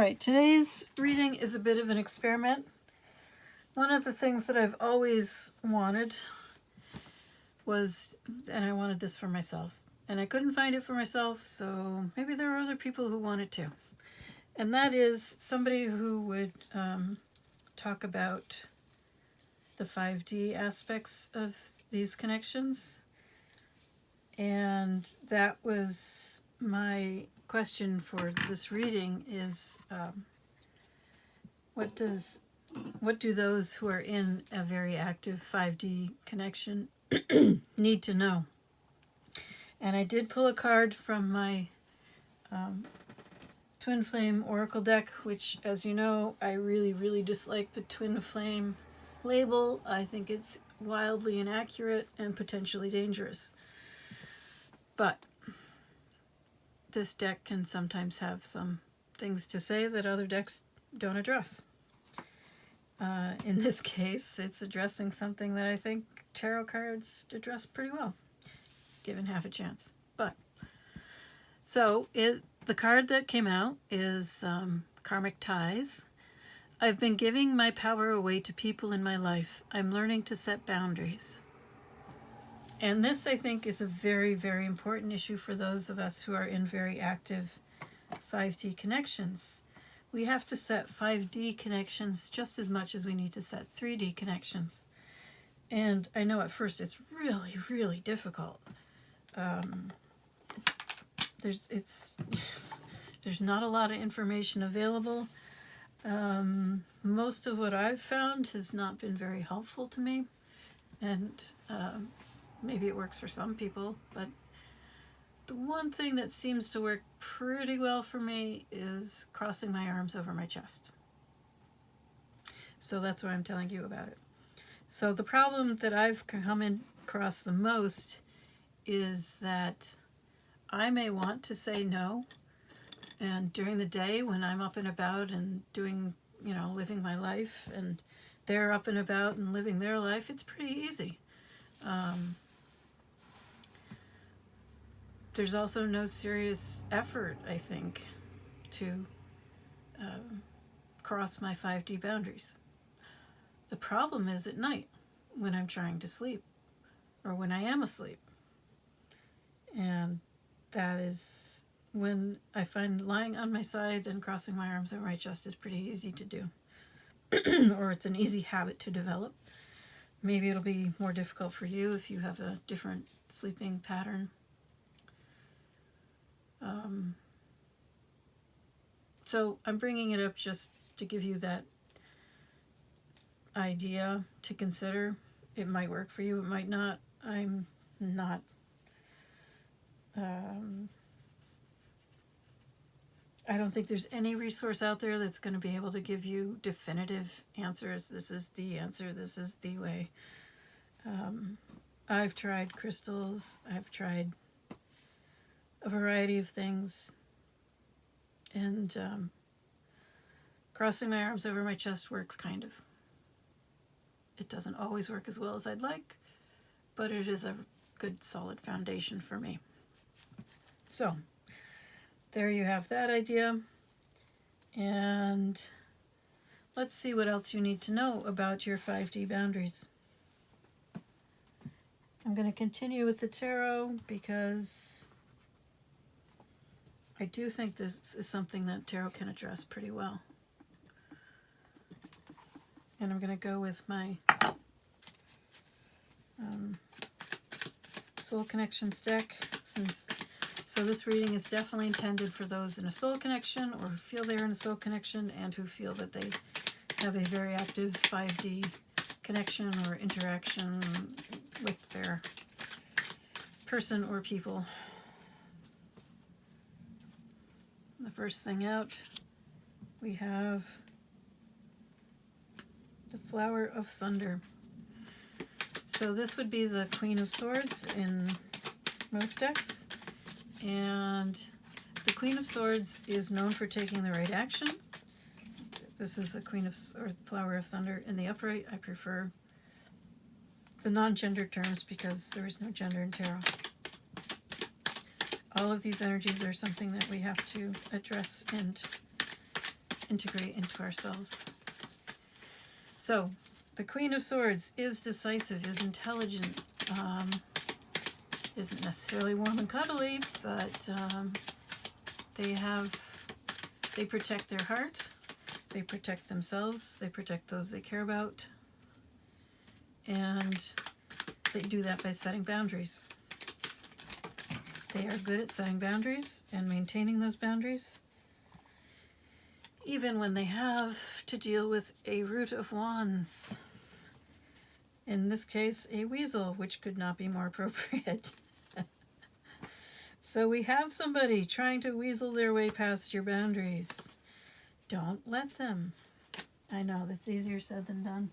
right, today's reading is a bit of an experiment. One of the things that I've always wanted was, and I wanted this for myself, and I couldn't find it for myself, so maybe there are other people who want it too. And that is somebody who would talk about the 5D aspects of these connections. And that was my question for this reading is, what do those who are in a very active 5D connection need to know? And I did pull a card from my Twin Flame Oracle deck, which, as you know, I really, really dislike the Twin Flame label. I think it's wildly inaccurate and potentially dangerous. But this deck can sometimes have some things to say that other decks don't address. In this case, it's addressing something that I think tarot cards address pretty well, given half a chance. The card that came out is Karmic Ties. I've been giving my power away to people in my life. I'm learning to set boundaries. And this, I think, is a very, very important issue for those of us who are in very active 5D connections. We have to set 5D connections just as much as we need to set 3D connections. And I know at first it's really, really difficult. There's not a lot of information available. Most of what I've found has not been very helpful to me. And maybe it works for some people, but the one thing that seems to work pretty well for me is crossing my arms over my chest. So that's why I'm telling you about it. So the problem that I've come across the most is that I may want to say no, and during the day when I'm up and about and doing, living my life, and they're up and about and living their life, it's pretty easy. There's also no serious effort, I think, to cross my 5D boundaries. The problem is at night when I'm trying to sleep or when I am asleep. And that is when I find lying on my side and crossing my arms over my chest is pretty easy to do. Or it's an easy habit to develop. Maybe it'll be more difficult for you if you have a different sleeping pattern. So I'm bringing it up just to give you that idea to consider. It might work for you, it might not. I'm not I don't think there's any resource out there that's going to be able to give you definitive answers. This is the answer, this is the way. I've tried crystals, I've tried a variety of things, and crossing my arms over my chest works kind of. It doesn't always work as well as I'd like, but it is a good solid foundation for me. So there you have that idea, and let's see what else you need to know about your 5D boundaries. I'm going to continue with the tarot because I do think this is something that tarot can address pretty well. And I'm going to go with my Soul Connections deck. So this reading is definitely intended for those in a soul connection or who feel they're in a soul connection and who feel that they have a very active 5D connection or interaction with their person or people. The first thing out, we have the Flower of Thunder. So this would be the Queen of Swords in most decks. And the Queen of Swords is known for taking the right actions. This is the Flower of Thunder. In the upright, I prefer the non-gender terms because there is no gender in tarot. All of these energies are something that we have to address and integrate into ourselves. So, the Queen of Swords is decisive, is intelligent, isn't necessarily warm and cuddly, but they protect their heart, they protect themselves, they protect those they care about, and they do that by setting boundaries. They are good at setting boundaries and maintaining those boundaries, even when they have to deal with a Root of Wands. In this case, a weasel, which could not be more appropriate. So we have somebody trying to weasel their way past your boundaries. Don't let them. I know, that's easier said than done.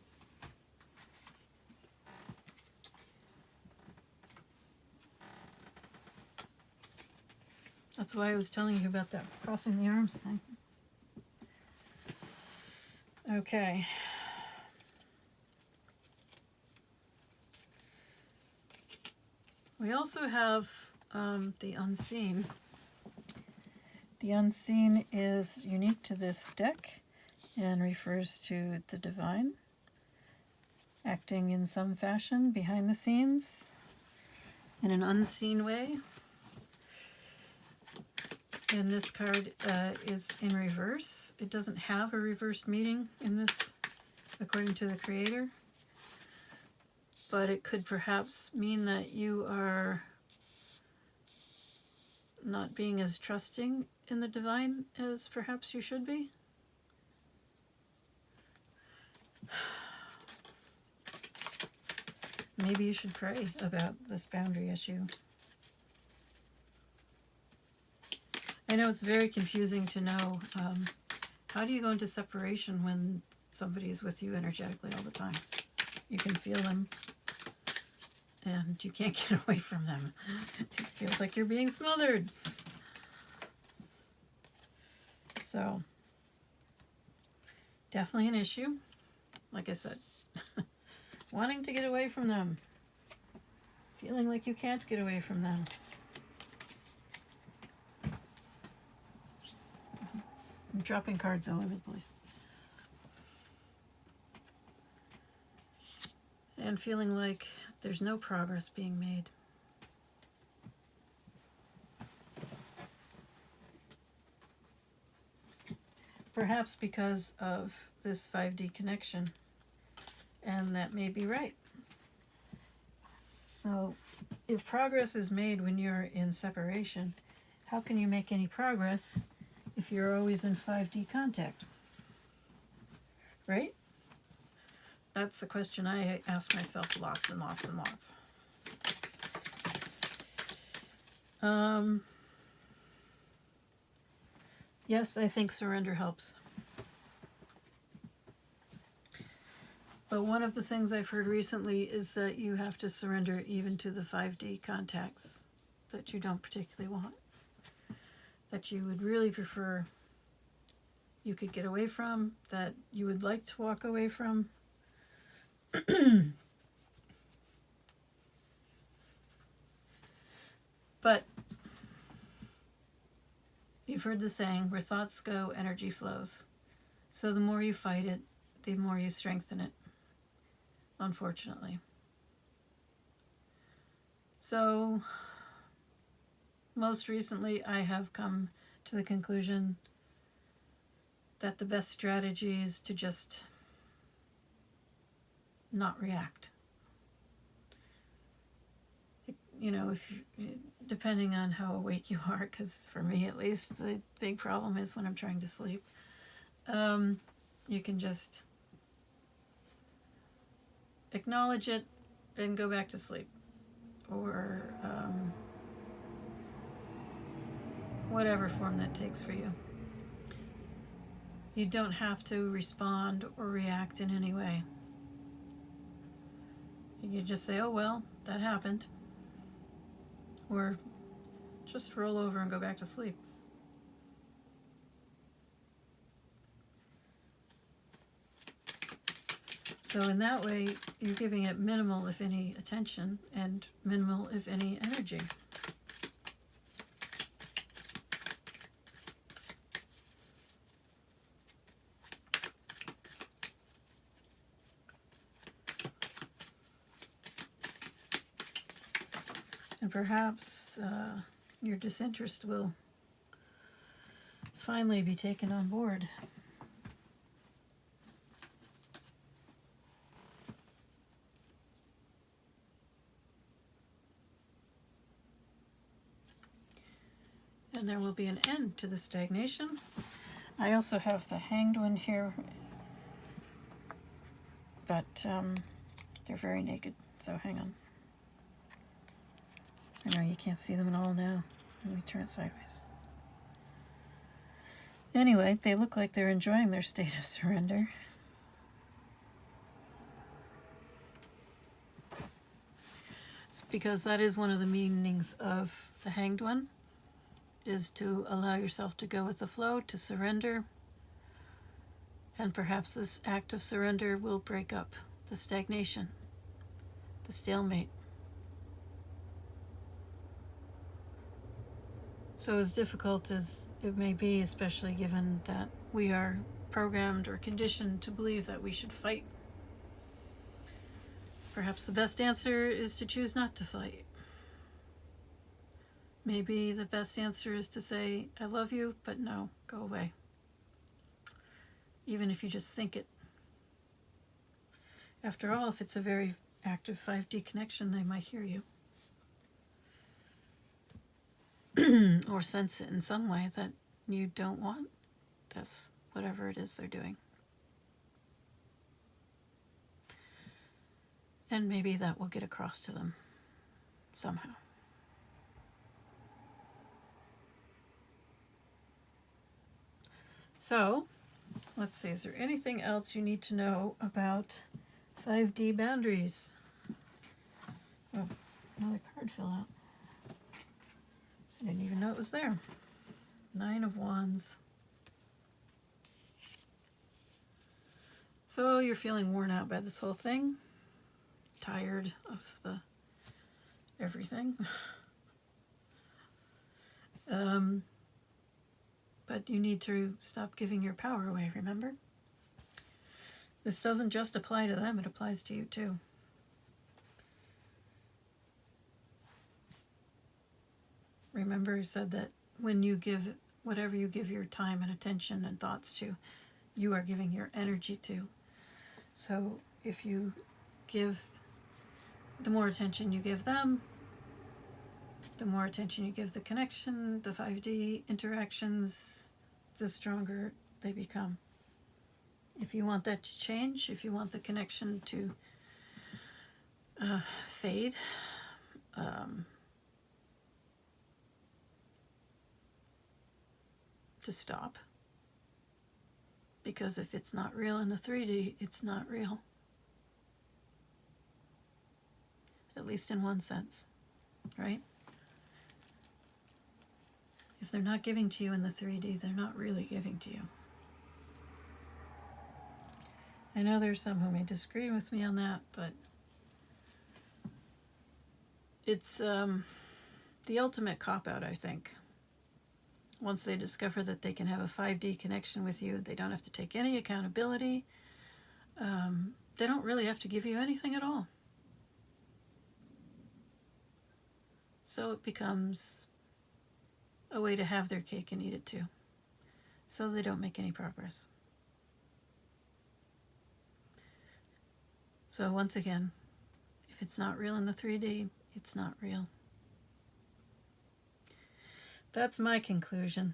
That's why I was telling you about that crossing the arms thing. Okay. We also have the Unseen. The Unseen is unique to this deck and refers to the divine acting in some fashion behind the scenes in an unseen way. And this card is in reverse. It doesn't have a reversed meaning in this, according to the creator. But it could perhaps mean that you are not being as trusting in the divine as perhaps you should be. Maybe you should pray about this boundary issue. I know it's very confusing to know how do you go into separation when somebody is with you energetically all the time. You can feel them and you can't get away from them. It feels like you're being smothered. So, definitely an issue. Like I said, wanting to get away from them. Feeling like you can't get away from them. I'm dropping cards all over the place. And feeling like there's no progress being made. Perhaps because of this 5D connection. And that may be right. So, if progress is made when you're in separation, how can you make any progress if you're always in 5D contact? Right? That's the question I ask myself lots and lots and lots. Yes, I think surrender helps. But one of the things I've heard recently is that you have to surrender even to the 5D contacts that you don't particularly want. That you would really prefer you could get away from, that you would like to walk away from. But you've heard the saying, where thoughts go, energy flows. So the more you fight it, the more you strengthen it, unfortunately. So, most recently I have come to the conclusion that the best strategy is to just not react. Depending on how awake you are, because for me at least, the big problem is when I'm trying to sleep. You can just acknowledge it and go back to sleep. Or whatever form that takes for you. You don't have to respond or react in any way. You just say, oh well, that happened. Or just roll over and go back to sleep. So in that way, you're giving it minimal, if any, attention and minimal, if any, energy. And perhaps your disinterest will finally be taken on board. And there will be an end to the stagnation. I also have the Hanged One here, but they're very naked, so hang on. I know you can't see them at all now. Let me turn it sideways. Anyway, they look like they're enjoying their state of surrender. It's because that is one of the meanings of the Hanged One, is to allow yourself to go with the flow, to surrender. And perhaps this act of surrender will break up the stagnation, the stalemate. So as difficult as it may be, especially given that we are programmed or conditioned to believe that we should fight, perhaps the best answer is to choose not to fight. Maybe the best answer is to say, I love you, but no, go away. Even if you just think it. After all, if it's a very active 5D connection, they might hear you. Or sense it in some way that you don't want this, whatever it is they're doing. And maybe that will get across to them somehow. So, let's see, is there anything else you need to know about 5D boundaries? Oh, another card fell out. I didn't even know it was there. 9 of Wands. So you're feeling worn out by this whole thing. Tired of the everything. But you need to stop giving your power away, remember? This doesn't just apply to them, it applies to you too. Remember, I said that when you give whatever you give your time and attention and thoughts to, you are giving your energy to. So if you give, the more attention you give them, the more attention you give the connection, the 5D interactions, the stronger they become. If you want that to change, if you want the connection to fade, to stop, because if it's not real in the 3D, it's not real. At least in one sense, right? If they're not giving to you in the 3D, they're not really giving to you. I know there's some who may disagree with me on that, but it's the ultimate cop-out, I think. Once they discover that they can have a 5D connection with you, they don't have to take any accountability. They don't really have to give you anything at all. So it becomes a way to have their cake and eat it too. So they don't make any progress. So once again, if it's not real in the 3D, it's not real. That's my conclusion.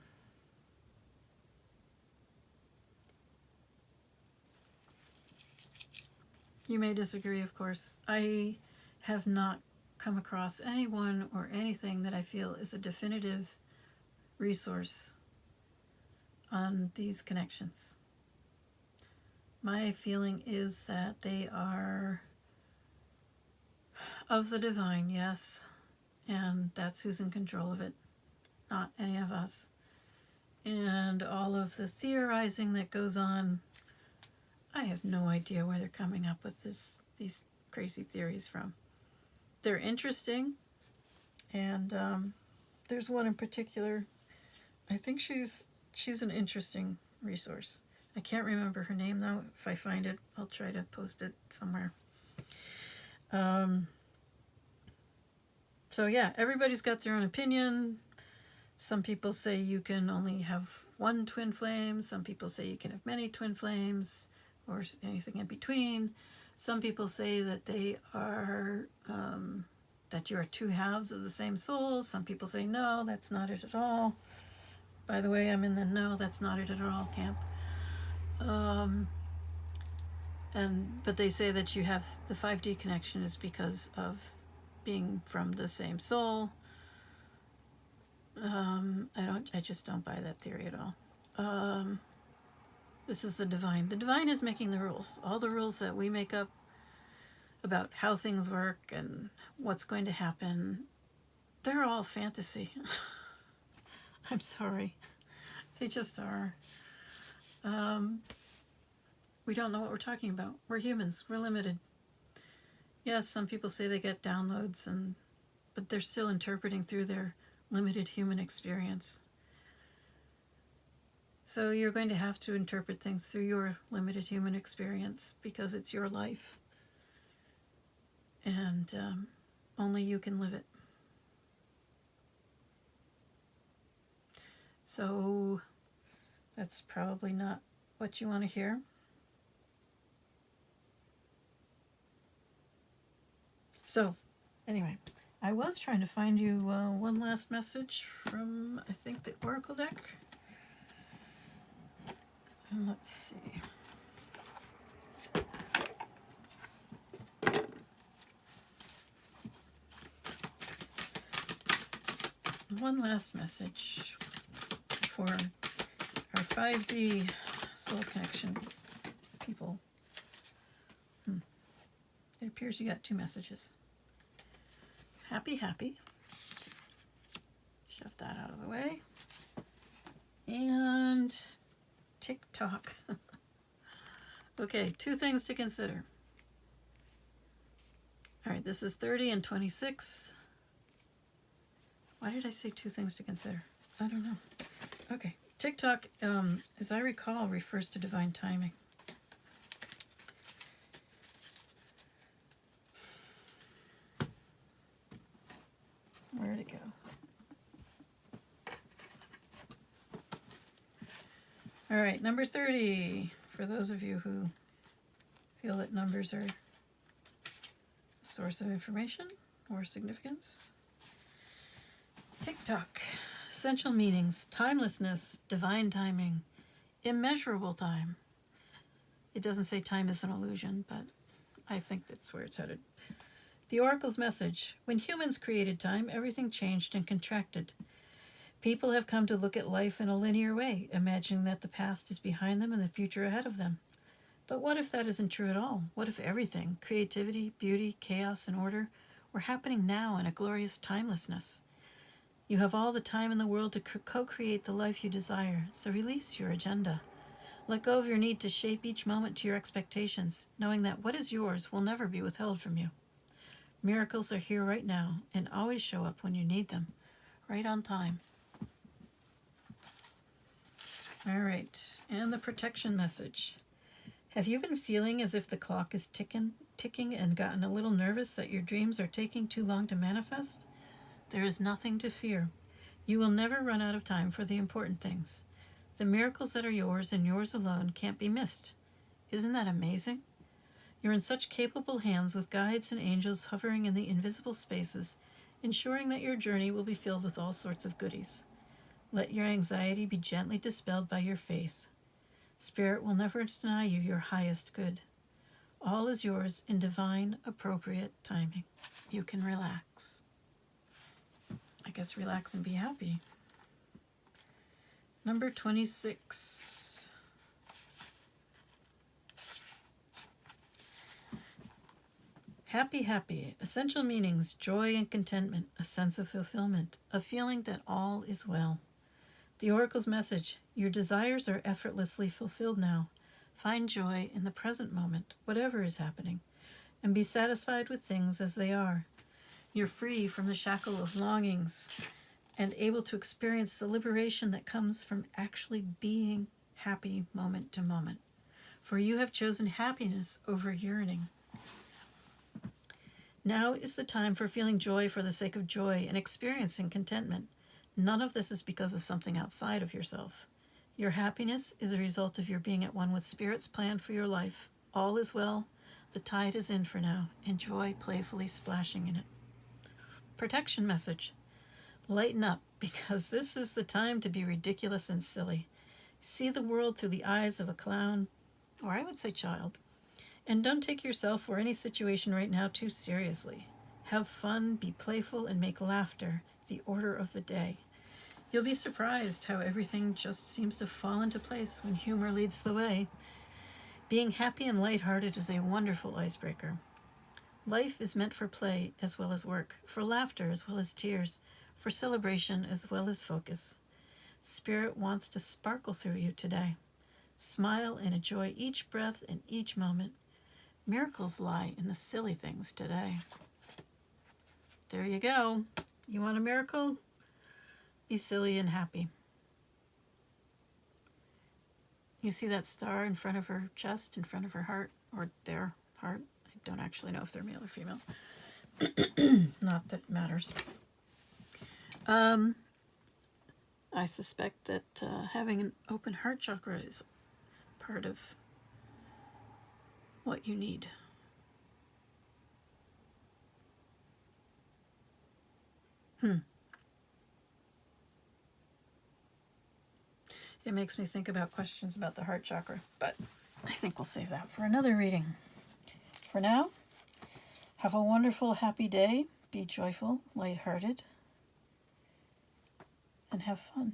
You may disagree, of course. I have not come across anyone or anything that I feel is a definitive resource on these connections. My feeling is that they are of the divine, yes, and that's who's in control of it, not any of us. And all of the theorizing that goes on, I have no idea where they're coming up with these crazy theories from. They're interesting, and there's one in particular. I think she's an interesting resource. I can't remember her name though. If I find it, I'll try to post it somewhere. So So yeah, everybody's got their own opinion. Some people say you can only have one twin flame. Some people say you can have many twin flames, or anything in between. Some people say that they are that you are two halves of the same soul. Some people say no, that's not it at all. By the way, I'm in the no, that's not it at all camp. But they say that you have the 5D connection is because of being from the same soul. I just don't buy that theory at all. This is the divine. The divine is making the rules. All the rules that we make up about how things work and what's going to happen, they're all fantasy. I'm sorry. They just are. We don't know what we're talking about. We're humans. We're limited. Yes, some people say they get downloads, but they're still interpreting through their limited human experience. So you're going to have to interpret things through your limited human experience because it's your life. And only you can live it. So that's probably not what you want to hear. So anyway, I was trying to find you one last message from, I think, the Oracle deck. And let's see. One last message for our 5D soul connection people. It appears you got 2 messages. Happy, happy. Shove that out of the way. And TikTok. Okay, 2 things to consider. All right, this is 30 and 26. Why did I say 2 things to consider? I don't know. Okay, TikTok, as I recall, refers to divine timing. Where'd it go? All right, number 30. For those of you who feel that numbers are a source of information or significance. TikTok. Essential meanings: timelessness, divine timing, immeasurable time. It doesn't say time is an illusion, but I think that's where it's headed. The Oracle's message: when humans created time, everything changed and contracted. People have come to look at life in a linear way, imagining that the past is behind them and the future ahead of them. But what if that isn't true at all? What if everything, creativity, beauty, chaos, and order, were happening now in a glorious timelessness? You have all the time in the world to co-create the life you desire, so release your agenda. Let go of your need to shape each moment to your expectations, knowing that what is yours will never be withheld from you. Miracles are here right now and always show up when you need them, right on time. All right, and the protection message. Have you been feeling as if the clock is ticking and gotten a little nervous that your dreams are taking too long to manifest? There is nothing to fear. You will never run out of time for the important things. The miracles that are yours and yours alone can't be missed. Isn't that amazing? You're in such capable hands with guides and angels hovering in the invisible spaces, ensuring that your journey will be filled with all sorts of goodies. Let your anxiety be gently dispelled by your faith. Spirit will never deny you your highest good. All is yours in divine, appropriate timing. You can relax. I guess relax and be happy. Number 26. Happy, happy. Essential meanings: joy and contentment, a sense of fulfillment, a feeling that all is well. The Oracle's message: your desires are effortlessly fulfilled now. Find joy in the present moment, whatever is happening, and be satisfied with things as they are. You're free from the shackle of longings and able to experience the liberation that comes from actually being happy moment to moment. For you have chosen happiness over yearning. Now is the time for feeling joy for the sake of joy and experiencing contentment. None of this is because of something outside of yourself. Your happiness is a result of your being at one with Spirit's plan for your life. All is well. The tide is in for now. Enjoy playfully splashing in it. Protection message. Lighten up, because this is the time to be ridiculous and silly. See the world through the eyes of a clown, or I would say child. And don't take yourself or any situation right now too seriously. Have fun, be playful, and make laughter the order of the day. You'll be surprised how everything just seems to fall into place when humor leads the way. Being happy and lighthearted is a wonderful icebreaker. Life is meant for play as well as work, for laughter as well as tears, for celebration as well as focus. Spirit wants to sparkle through you today. Smile and enjoy each breath and each moment. Miracles lie in the silly things today. There you go. You want a miracle? Be silly and happy. You see that star in front of her chest, in front of her heart, or their heart? I don't actually know if they're male or female. Not that it matters. I suspect that having an open heart chakra is part of what you need. It makes me think about questions about the heart chakra, but I think we'll save that for another reading. For now, have a wonderful, happy day. Be joyful, lighthearted, and have fun.